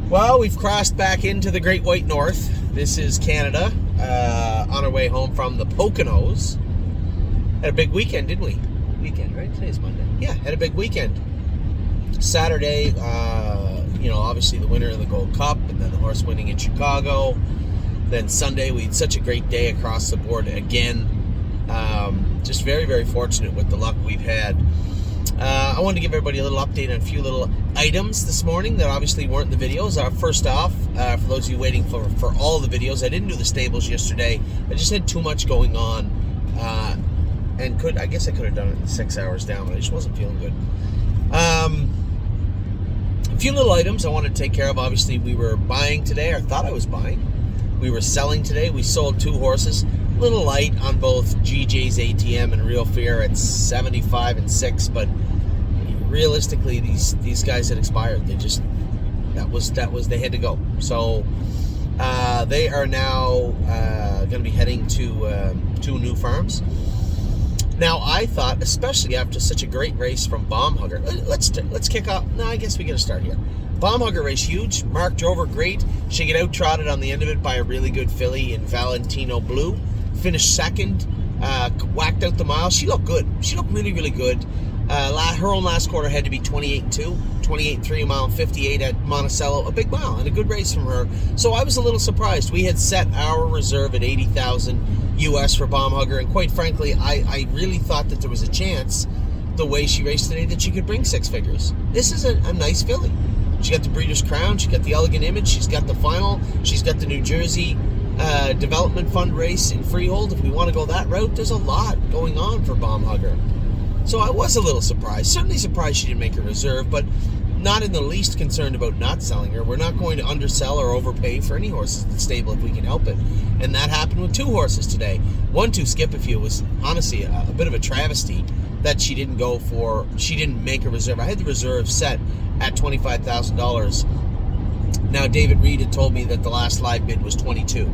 Well, we've crossed back into the Great White North. This is Canada, on our way home from the Poconos. Had a big weekend, didn't we? Weekend, right? Today's Monday. Yeah, had a big weekend. Saturday, obviously the winner of the Gold Cup, and then the horse winning in Chicago. Then Sunday, we had such a great day across the board again. Just very, very fortunate with the luck we've had. I wanted to give everybody a little update on a few little items this morning that obviously weren't in the videos. First off, for those of you waiting for all the videos, I didn't do the stables yesterday. I just had too much going on, and I guess I could have done it in 6 hours down, but I just wasn't feeling good. A few little items I wanted to take care of. Obviously, we were buying today, or thought I was buying. We were selling today. We sold 2 horses. A little light on both GJ's ATM and Real Fear at 75 and 6, but realistically, these guys had expired. They just they had to go. So they are now going to be heading to 2 new farms. Now, I thought, especially after such a great race from Bomb Hugger, let's kick off. No, I guess we got to start here. Bomb Hugger race, huge. Mark drove her great. She got out trotted on the end of it by a really good filly in Valentino Blue. Finished second, whacked out the mile. She looked good. She looked really, really good. Her own last quarter had to be 28-2, 28-3 a mile and 58 at Monticello. A big mile and a good race from her. So I was a little surprised. We had set our reserve at $80,000 US for Bomb Hugger, and quite frankly, I really thought that there was a chance, the way she raced today, that she could bring 6 figures. This is a nice filly. She got the Breeders' Crown. She got the Elegant Image. She's got the final. She's got the New Jersey Development Fund race in Freehold. If we want to go that route, there's a lot going on for Bomb Hugger. So I was a little surprised. Certainly surprised she didn't make a reserve, but not in the least concerned about not selling her. We're not going to undersell or overpay for any horses in the stable if we can help it. And that happened with 2 horses today. 1-2 Skip a Few was honestly a bit of a travesty that she didn't make a reserve. I had the reserve set at $25,000. Now, David Reed had told me that the last live bid was 22.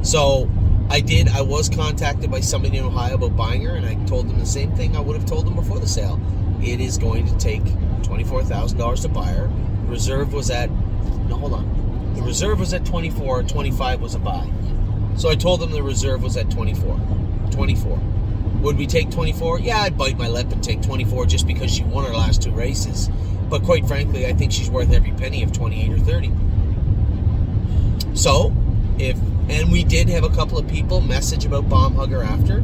So I was contacted by somebody in Ohio about buying her, and I told them the same thing I would have told them before the sale. It is going to take $24,000 to buy her. The reserve was at, The reserve was at 24, 25 was a buy. So I told them the reserve was at 24. Would we take 24? Yeah, I'd bite my lip and take 24 just because she won her last 2 races. But quite frankly, I think she's worth every penny of 28 or 30. So, and we did have a couple of people message about Bomb Hugger after,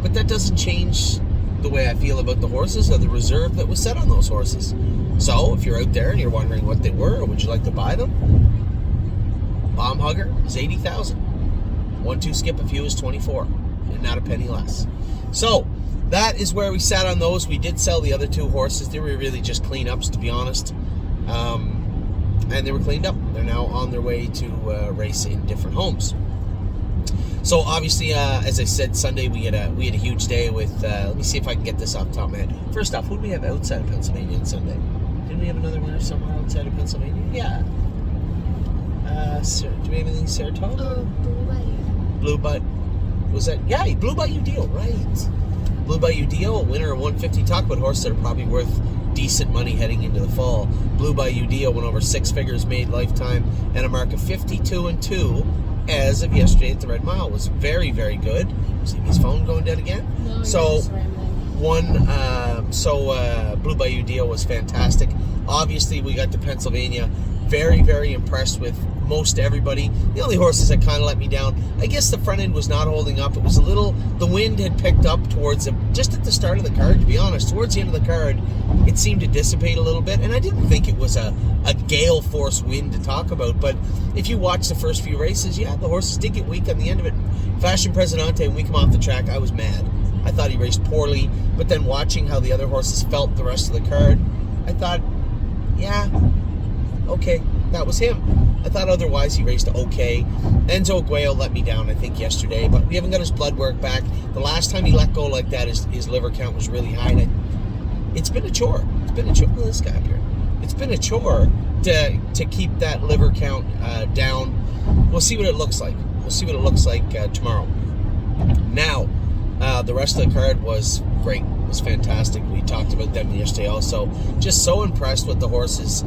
but that doesn't change the way I feel about the horses or the reserve that was set on those horses. So, if you're out there and you're wondering what they were, or would you like to buy them, Bomb Hugger is $80,000. 1-2 Skip a Few is 24, and not a penny less. So, that is where we sat on those. We did sell the other 2 horses. They were really just cleanups, to be honest. And they were cleaned up. They're now on their way to race in different homes. So obviously, as I said, Sunday we had a huge day with. Let me see if I can get this off the top of my head. First off, who do we have outside of Pennsylvania on Sunday? Didn't we have another winner somewhere outside of Pennsylvania? Yeah. Do we have anything in Saratoga? Blue Bayou. Was that? Yeah, Blue Bayou Deal, right? Blue Bayou Deal, a winner of 150. Talk about horses that are probably worth decent money heading into the fall. Blue Bayou Deal went over 6 figures made lifetime and a mark of 52-2 as of yesterday at the Red Mile. Was very, very good. See his phone going dead again? No, so Blue Bayou Deal was fantastic. Obviously, we got to Pennsylvania. Very, very impressed with most everybody. The only horses that kind of let me down, I guess the front end was not holding up. It was the wind had picked up towards just at the start of the card, to be honest. Towards the end of the card, it seemed to dissipate a little bit, and I didn't think it was a gale force wind to talk about, but if you watch the first few races, yeah, the horses did get weak on the end of it. Fashion Presidente, when we come off the track, I was mad. I thought he raced poorly, but then watching how the other horses felt the rest of the card, I thought, yeah, okay, that was him. I thought otherwise he raced okay. Enzo Aguayo let me down, I think, yesterday, but we haven't got his blood work back. The last time he let go like that, his liver count was really high. And it's been a chore. Look at this guy up here. It's been a chore to keep that liver count down. We'll see what it looks like. Tomorrow. Now, the rest of the card was great. It was fantastic. We talked about them yesterday also. Just so impressed with the horses.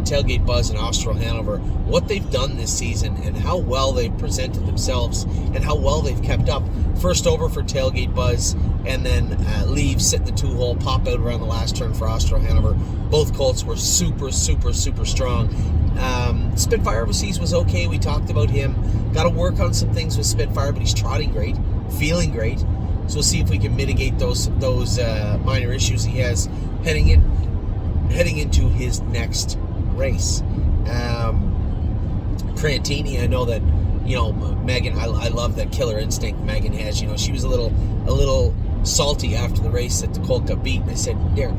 Tailgate Buzz and Austral Hanover, what they've done this season and how well they've presented themselves and how well they've kept up. First over for Tailgate Buzz, and then leave, sit in the 2-hole, pop out around the last turn for Austral Hanover. Both colts were super, super, super strong. Spitfire Overseas was okay. We talked about him. Got to work on some things with Spitfire, but he's trotting great, feeling great. So we'll see if we can mitigate those minor issues he has heading into his next race. Crantini, I know that, Megan, I love that killer instinct Megan has. She was a little salty after the race that the colt got beat, and I said, there,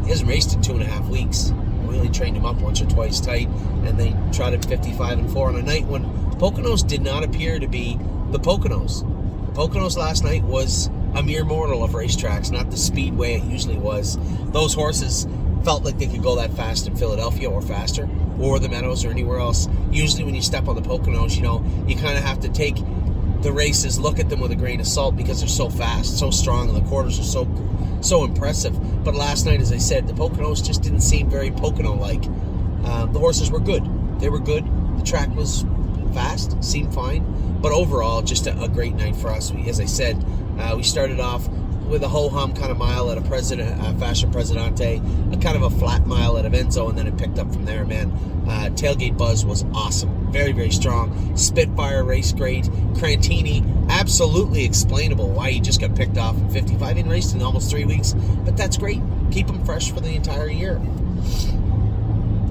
he hasn't raced in 2.5 weeks. We only trained him up once or twice tight, and they trotted 55-4 on a night when Poconos did not appear to be the Poconos. The Poconos last night was a mere mortal of racetracks, not the speedway it usually was. Those horses felt like they could go that fast in Philadelphia or faster, or the Meadows or anywhere else. Usually when you step on the Poconos, you kind of have to take the races, look at them with a grain of salt because they're so fast, so strong, and the quarters are so impressive. But last night, as I said, the Poconos just didn't seem very Pocono-like. The horses were good. They were good. The track was fast, seemed fine. But overall, just a great night for us. As I said, we started off with a ho-hum kind of mile at a Fascia Presidente, a kind of a flat mile at Avenzo, and then it picked up from there, man. Tailgate Buzz was awesome. Very, very strong. Spitfire raced great. Crantini, absolutely explainable why he just got picked off in 55. He raced in almost 3 weeks, but that's great. Keep him fresh for the entire year.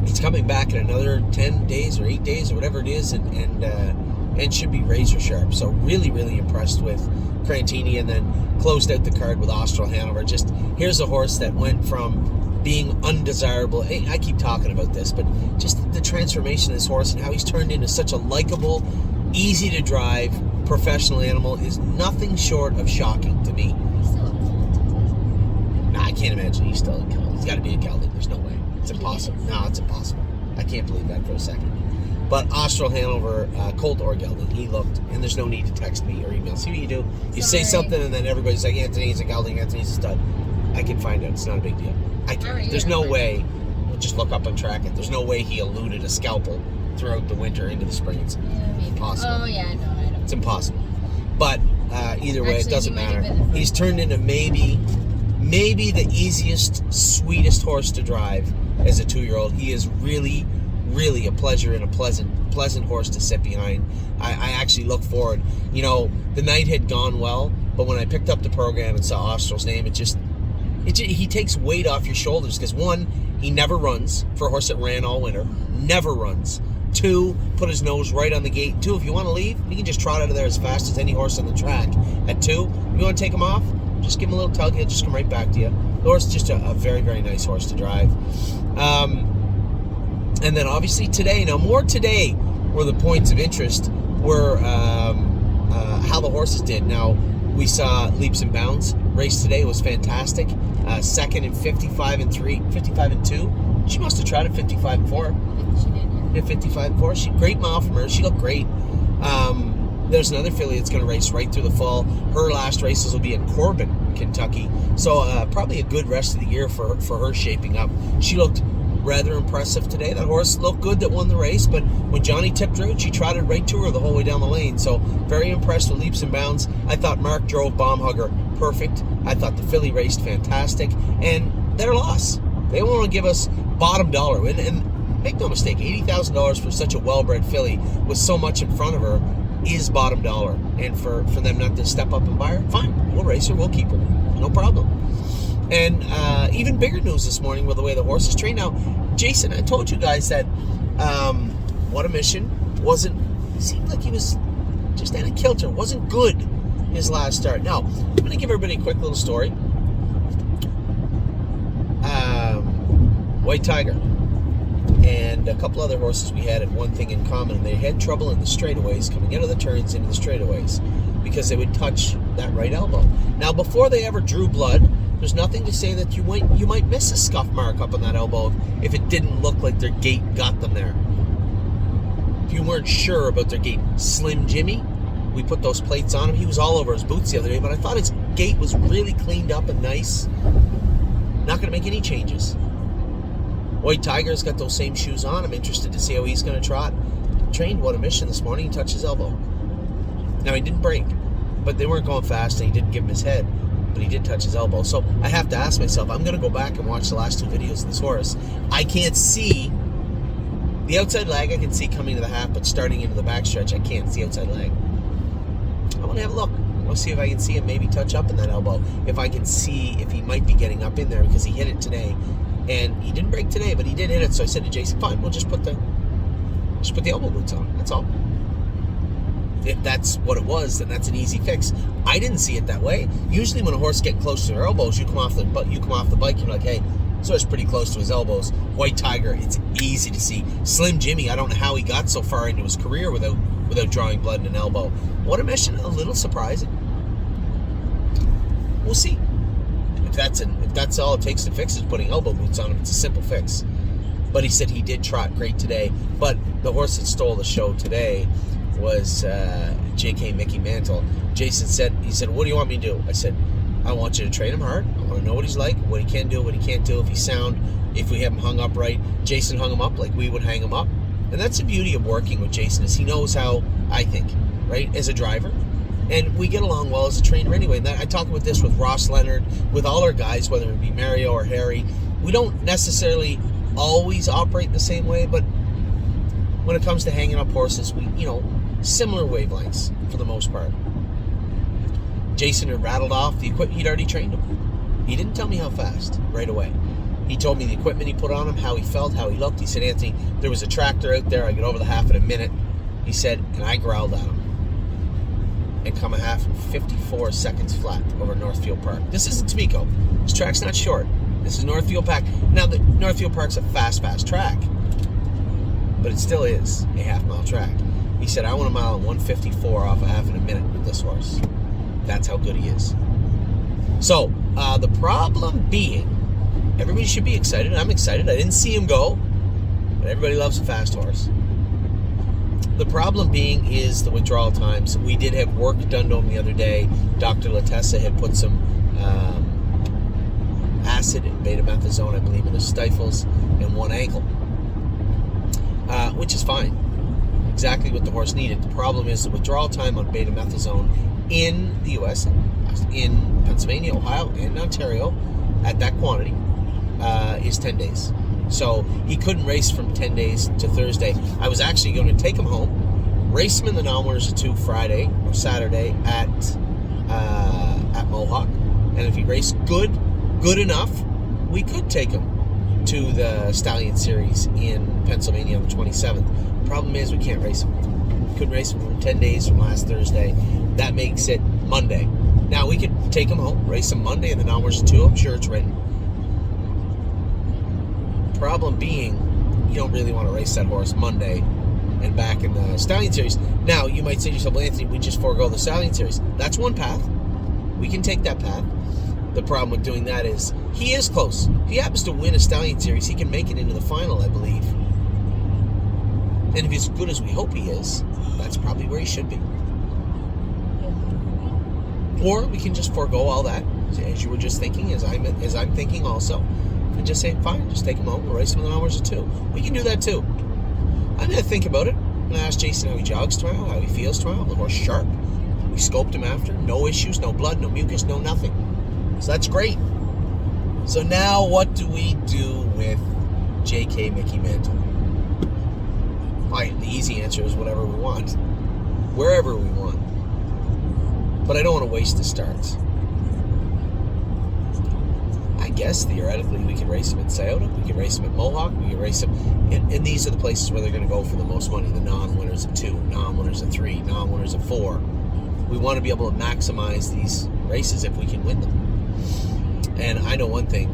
He's coming back in another 10 days or 8 days or whatever it is, and should be razor sharp. So really, really impressed with Crantini, and then closed out the card with Austral Hanover. Just here's a horse that went from being undesirable. Hey, I keep talking about this, but just the transformation of this horse and how he's turned into such a likable, easy to drive professional animal is nothing short of shocking to me. Nah, I can't imagine he's still a gelding. He's got to be a gelding. There's no way. It's impossible. No, it's impossible. I can't believe that for a second. But Austral Hanover, colt or gelding, he looked, and there's no need to text me or email. See what you do? You say something, and then everybody's like, Anthony's a gelding, Anthony's a stud. I can find out. It's not a big deal. I can. Right, there's no way. We'll just look up and track it. There's no way he eluded a scalpel throughout the winter into the spring. It's impossible. Oh, yeah, I know. It's impossible. But either way, it doesn't matter. He's turned into maybe the easiest, sweetest horse to drive as a 2-year-old. He is really, really a pleasure and a pleasant horse to sit behind. I actually look forward. The night had gone well, but when I picked up the program and saw Austral's name, he takes weight off your shoulders because, 1, he never runs for a horse that ran all winter. Never runs. 2, put his nose right on the gate. 2, if you want to leave, you can just trot out of there as fast as any horse on the track. At 2, if you want to take him off, just give him a little tug. He'll just come right back to you. The horse is just a very, very nice horse to drive. And then obviously today, more today were the points of interest were how the horses did. Now, we saw Leaps and Bounds race today. It was fantastic. Second in 55 and 2. She must have tried at 55 and 4. She did, yeah. 55 and 4. Great mile from her. She looked great. There's another filly that's going to race right through the fall. Her last races will be in Corbin, Kentucky. So probably a good rest of the year for her shaping up. She looked rather impressive today. That horse looked good that won the race, but when Johnny tipped her out, she trotted right to her the whole way down the lane. So very impressed with Leaps and Bounds. I thought Mark drove Bomb Hugger perfect. I thought the filly raced fantastic. And their loss. They want to give us bottom dollar. And make no mistake, $80,000 for such a well-bred filly with so much in front of her is bottom dollar. And for them not to step up and buy her, fine. We'll race her. We'll keep her. No problem. And even bigger news this morning with the way the horses train. Now, Jason, I told you guys that What a Mission seemed like he was just out of kilter. Wasn't good his last start. Now, I'm going to give everybody a quick little story. White Tiger and a couple other horses we had one thing in common. They had trouble in the straightaways, coming out of the turns into the straightaways, because they would touch that right elbow. Now, before they ever drew blood, there's nothing to say that you might miss a scuff mark up on that elbow if it didn't look like their gait got them there. If you weren't sure about their gait. Slim Jimmy, we put those plates on him. He was all over his boots the other day, but I thought his gait was really cleaned up and nice. Not going to make any changes. White Tiger's got those same shoes on. I'm interested to see how he's going to trot. Trained what a mission this morning. He touched his elbow. Now, he didn't break, but they weren't going fast, and he didn't give him his head, but he did touch his elbow. So I have to ask myself, I'm going to go back and watch the last 2 videos of this horse. I can't see the outside leg. I can see coming to the half, but starting into the backstretch, I can't see outside leg. I want to have a look. I want to see if I can see him maybe touch up in that elbow. If I can see if he might be getting up in there, because he hit it today. And he didn't break today, but he did hit it. So I said to Jason, fine, we'll just put the elbow boots on. That's all. If that's what it was, then that's an easy fix. I didn't see it that way. Usually when a horse gets close to their elbows, you come off the bike, you're like, hey, so it's pretty close to his elbows. White Tiger, it's easy to see. Slim Jimmy, I don't know how he got so far into his career without drawing blood in an elbow. What a mission, a little surprising. We'll see. If that's all it takes to fix is putting elbow boots on him, it's a simple fix. But he said he did trot great today. But the horse that stole the show today was J.K. Mickey Mantle. Jason said, what do you want me to do? I said, I want you to train him hard. I want to know what he's like, what he can do, what he can't do, if he's sound, if we have him hung up right. Jason hung him up like we would hang him up. And that's the beauty of working with Jason, is he knows how I think, right, as a driver. And we get along well as a trainer anyway. And I talk about this with Ross Leonard, with all our guys, whether it be Mario or Harry. We don't necessarily always operate the same way, but when it comes to hanging up horses, we, similar wavelengths for the most part. Jason had rattled off the equipment. He'd already trained him. He didn't tell me how fast right away. He told me the equipment he put on him, how he felt, how he looked. He said, Anthony, there was a tractor out there. I got over the half in a minute. He said, and I growled at him and come a half in 54 seconds flat over Northfield Park. This isn't Tamiko. This track's not short. This is Northfield Park. Now, the Northfield Park's a fast track, but it still is a half-mile track. He said, I want a mile in 154 off a half in a minute with this horse. That's how good he is. So, the problem being, everybody should be excited. I'm excited. I didn't see him go, but everybody loves a fast horse. The problem being is the withdrawal times. We did have work done to him the other day. Dr. Latessa had put some acid and betamethasone, I believe, in his stifles and one ankle, which is fine. Exactly what the horse needed. The problem is the withdrawal time on betamethasone in the U.S., in Pennsylvania, Ohio, and Ontario, at that quantity, is 10 days. So he couldn't race from 10 days to Thursday. I was actually going to take him home, race him in the non-winners of 2 Friday or Saturday at Mohawk, and if he raced good enough, we could take him to the Stallion Series in Pennsylvania on the 27th. Problem is, we can't race him. Couldn't race him from 10 days from last Thursday. That makes it Monday. Now, we could take him home, race him Monday in the non-winners of 2. I'm sure it's written. Problem being, you don't really want to race that horse Monday and back in the Stallion Series. Now, you might say to yourself, well, Anthony, we just forego the Stallion Series. That's one path. We can take that path. The problem with doing that is he is close. If he happens to win a Stallion Series, he can make it into the final, I believe. And if he's as good as we hope he is, that's probably where he should be. Or we can just forego all that, as you were just thinking, as I'm thinking also, and just say, fine, just take him home, we'll race him in the non-winners of 2. We can do that too. I'm going to think about it. I'm going to ask Jason how he jogs tomorrow, how he feels tomorrow. The horse sharp. We scoped him after. No issues, no blood, no mucus, no nothing. So that's great. So now what do we do with J.K. Mickey Mantle? The easy answer is whatever we want. Wherever we want. But I don't want to waste the starts. I guess theoretically we could race him at Scioto, we could race him at Mohawk, we could race him, and these are the places where they're going to go for the most money, the non-winners of 2, non-winners of 3, non-winners of 4. We want to be able to maximize these races if we can win them. And I know one thing,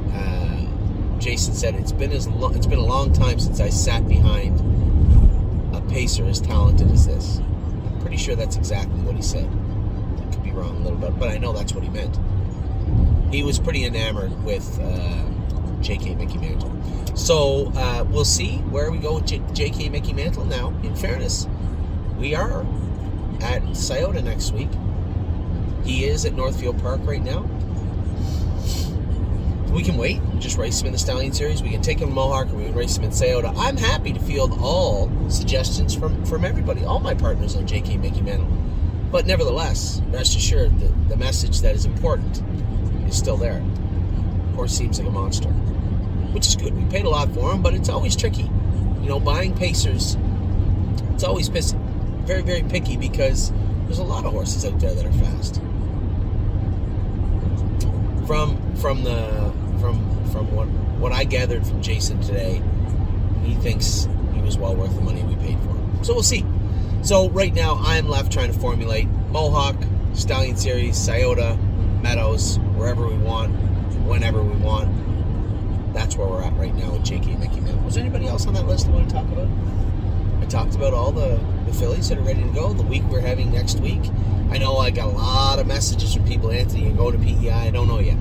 Jason said, it's been a long time since I sat behind a pacer as talented as this. I'm pretty sure that's exactly what he said. I could be wrong a little bit, but I know that's what he meant. He was pretty enamored with J.K. Mickey Mantle. So we'll see where we go with J.K. Mickey Mantle. Now, in fairness, we are at Scioto next week. He is at Northfield Park right now. we can wait, just race him in the Stallion Series. We can take him to Mohawk, or we can race him in Sayota. I'm happy to field all suggestions from everybody, all my partners on JK Mickey Mantle. But nevertheless, rest assured that the message that is important is still there. Horse seems like a monster, which is good. We paid a lot for him, but it's always tricky. You know, buying pacers, it's always very, very picky, because there's a lot of horses out there that are fast. From what I gathered from Jason today, he thinks he was well worth the money we paid for him. So we'll see. So right now, I'm left trying to formulate Mohawk, Stallion Series, Sayota, Meadows, wherever we want, whenever we want. That's where we're at right now with JK Mickey Mantle. Was there anybody else on that list I want to talk about? I talked about all the fillies that are ready to go, the week we're having next week. I know I got a lot of messages from people, Anthony, you go to PEI. I don't know yet.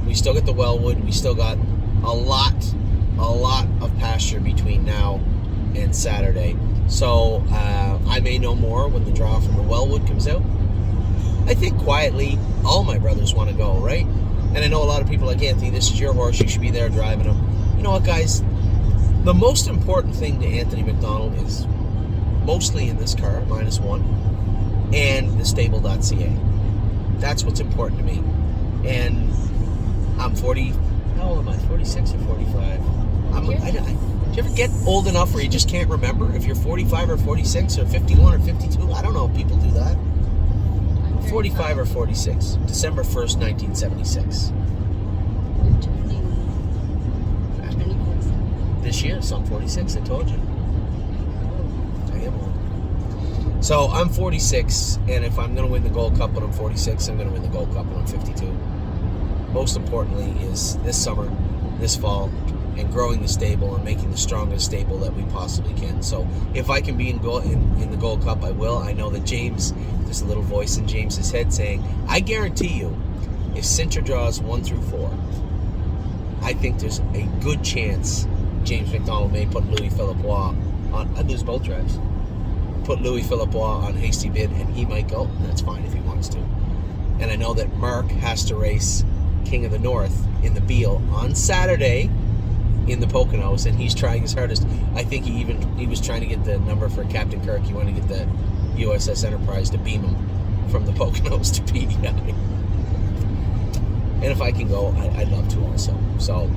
We still got the Wellwood. We still got a lot of pasture between now and Saturday. So I may know more when the draw from the Wellwood comes out. I think quietly all my brothers want to go, right? And I know a lot of people are like, Anthony, this is your horse. You should be there driving him. You know what, guys? The most important thing to Anthony McDonald is mostly in this car, -1, and the stable.ca. That's what's important to me. And I'm 40. How old am I? 46 or 45? Do you ever get old enough where you just can't remember if you're 45 or 46 or 51 or 52? I don't know if people do that. 45 or 46. December 1st, 1976. This year, so I'm 46. I told you. I am old. So I'm 46, and if I'm going to win the Gold Cup when I'm 46, I'm going to win the Gold Cup when I'm 52. Most importantly is this summer, this fall, and growing the stable and making the strongest stable that we possibly can. So if I can be in the Gold Cup, I will. I know that James, there's a little voice in James's head saying, I guarantee you, if Sintra draws 1 through 4, I think there's a good chance James McDonald may put Louis Philippois on. I'd lose both drives. Put Louis Philippois on hasty bid, and he might go. That's fine if he wants to. And I know that Mark has to race King of the North in the Beal on Saturday in the Poconos, and he's trying his hardest. I think he was trying to get the number for Captain Kirk. He wanted to get the USS Enterprise to beam him from the Poconos to PEI. And if I can go, I'd love to also. So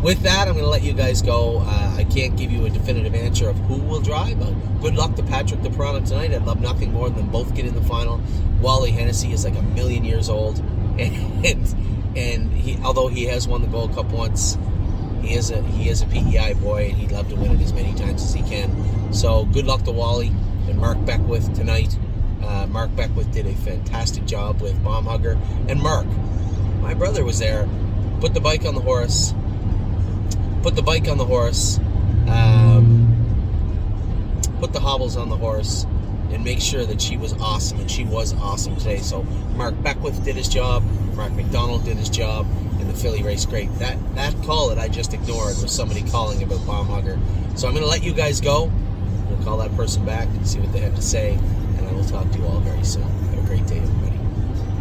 with that, I'm going to let you guys go. I can't give you a definitive answer of who will drive. Good luck to Patrick DePrana tonight. I'd love nothing more than both get in the final. Wally Hennessy is like 1,000,000 years old, and he, although he has won the Gold Cup once, he is a PEI boy, and he'd love to win it as many times as he can. So good luck to Wally and Mark Beckwith tonight. Mark Beckwith did a fantastic job with Bomb Hugger, and Mark, my brother, was there. Put the bike on the horse. Put the hobbles on the horse, and make sure that she was awesome, and she was awesome today. So Mark Beckwith did his job, Mark McDonald did his job, and the filly raced great. That call that I just ignored was somebody calling about Bomb Hugger. So I'm going to let you guys go. We'll call that person back and see what they have to say, and I will talk to you all very soon. Have a great day.